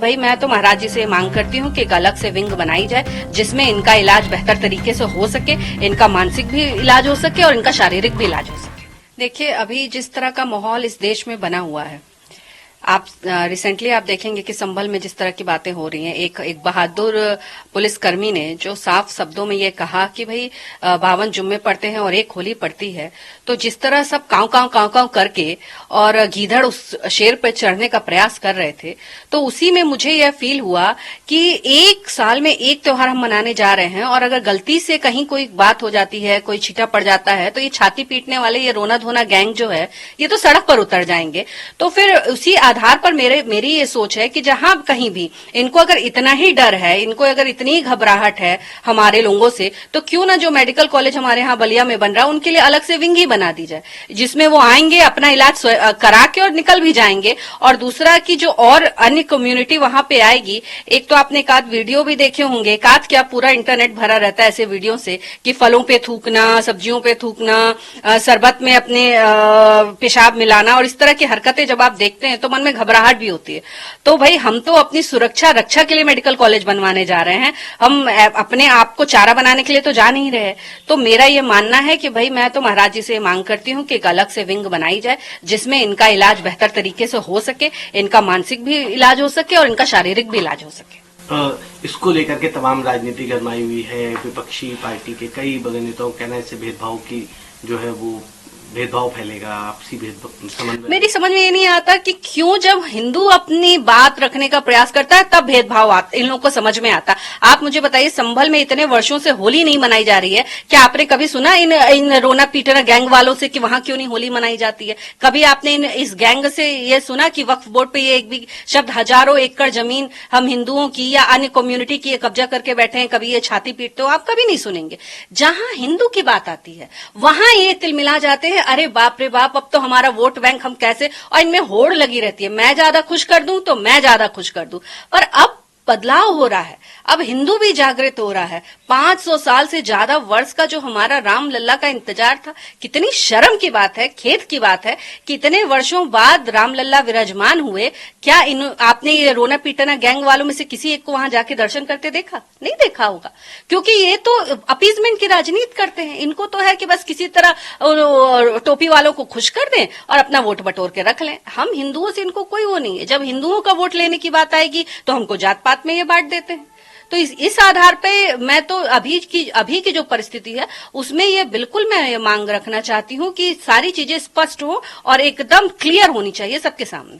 भाई मैं तो महाराज जी से मांग करती हूँ कि एक अलग से विंग बनाई जाए जिसमें इनका इलाज बेहतर तरीके से हो सके, इनका मानसिक भी इलाज हो सके और इनका शारीरिक भी इलाज हो सके। देखिए अभी जिस तरह का माहौल इस देश में बना हुआ है, आप रिसेंटली आप देखेंगे कि संभल में जिस तरह की बातें हो रही हैं, एक बहादुर पुलिसकर्मी ने जो साफ शब्दों में ये कहा कि भाई 52 जुम्मे पड़ते हैं और एक होली पड़ती है, तो जिस तरह सब कांव कांव करके और गीदड़ उस शेर पर चढ़ने का प्रयास कर रहे थे, तो उसी में मुझे यह फील हुआ कि एक साल में एक त्योहार हम मनाने जा रहे हैं और अगर गलती से कहीं कोई बात हो जाती है, कोई छीटा पड़ जाता है, तो ये छाती पीटने वाले ये रोना धोना गैंग जो है ये तो सड़क पर उतर जाएंगे। तो फिर उसी आधार पर मेरी ये सोच है कि जहां कहीं भी इनको अगर इतना ही डर है, इनको अगर इतनी ही घबराहट है हमारे लोगों से, तो क्यों ना जो मेडिकल कॉलेज हमारे यहाँ बलिया में बन रहा है उनके लिए अलग से विंग ही बना दी जाए, जिसमें वो आएंगे अपना इलाज करा के और निकल भी जाएंगे। और दूसरा कि जो और अन्य कम्युनिटी वहां पे आएगी, एक तो आपने एक आध वीडियो भी देखे होंगे, एक आध क्या पूरा इंटरनेट भरा रहता है ऐसे वीडियो से कि फलों पे थूकना, सब्जियों पे थूकना, शरबत में अपने पेशाब मिलाना और इस तरह की हरकतें जब आप देखते हैं तो मन में घबराहट भी होती है। तो भाई हम तो अपनी सुरक्षा रक्षा के लिए मेडिकल कॉलेज बनवाने जा रहे हैं, हम अपने आप को चारा बनाने के लिए तो जा नहीं रहे। तो मेरा ये मानना है कि भाई मैं तो महाराज जी से मांग करती हूँ कि एक अलग से विंग बनाई जाए जिसमें इनका इलाज बेहतर तरीके से हो सके, इनका मानसिक भी इलाज हो सके और इनका शारीरिक भी इलाज हो सके। इसको लेकर के तमाम राजनीति गरमाई हुई है। विपक्षी पार्टी के कई बड़े नेताओं का कहना है, इससे भेदभाव की जो है वो भेदभाव फैलेगा, आपसी भेदभाव समझ मेरी समझ में ये नहीं आता कि क्यों जब हिंदू अपनी बात रखने का प्रयास करता है तब भेदभाव इन लोगों को समझ में आता। आप मुझे बताइए, संभल में इतने वर्षों से होली नहीं मनाई जा रही है, क्या आपने कभी सुना इन रोना पीटना गैंग वालों से कि वहां क्यों नहीं होली मनाई जाती है? कभी आपने इस गैंग से ये सुना कि वक्फ बोर्ड पे ये एक भी शब्द, हजारों एकड़ जमीन हम हिंदुओं की या अन्य कम्युनिटी की कब्जा करके बैठे हैं, कभी ये छाती पीटते हो? आप कभी नहीं सुनेंगे। जहां हिंदू की बात आती है वहां ये तिलमिला जाते हैं, अरे बाप रे बाप, अब तो हमारा वोट बैंक हम कैसे, और इनमें होड़ लगी रहती है, मैं ज्यादा खुश कर दूं तो मैं ज्यादा खुश कर दूं। पर अब बदलाव हो रहा है, अब हिंदू भी जागृत हो रहा है। 500 साल से ज्यादा वर्ष का जो हमारा राम लल्ला का इंतजार था, कितनी शर्म की बात है, खेद की बात है कि इतने वर्षों बाद राम लल्ला विराजमान हुए। क्या आपने ये रोना पीटना गैंग वालों में से किसी एक को वहां जाके दर्शन करते देखा? नहीं देखा होगा, क्योंकि ये तो अपीजमेंट की राजनीति करते हैं। इनको तो है कि बस किसी तरह टोपी वालों को खुश कर दें और अपना वोट बटोर के रख लें। हम हिंदुओं से इनको कोई वो नहीं है। जब हिंदुओं का वोट लेने की बात आएगी तो हमको जात पात में ये बांट देते हैं। तो इस आधार पे मैं तो अभी की जो परिस्थिति है उसमें ये बिल्कुल मैं ये मांग रखना चाहती हूँ कि सारी चीजें स्पष्ट हो और एकदम क्लियर होनी चाहिए सबके सामने।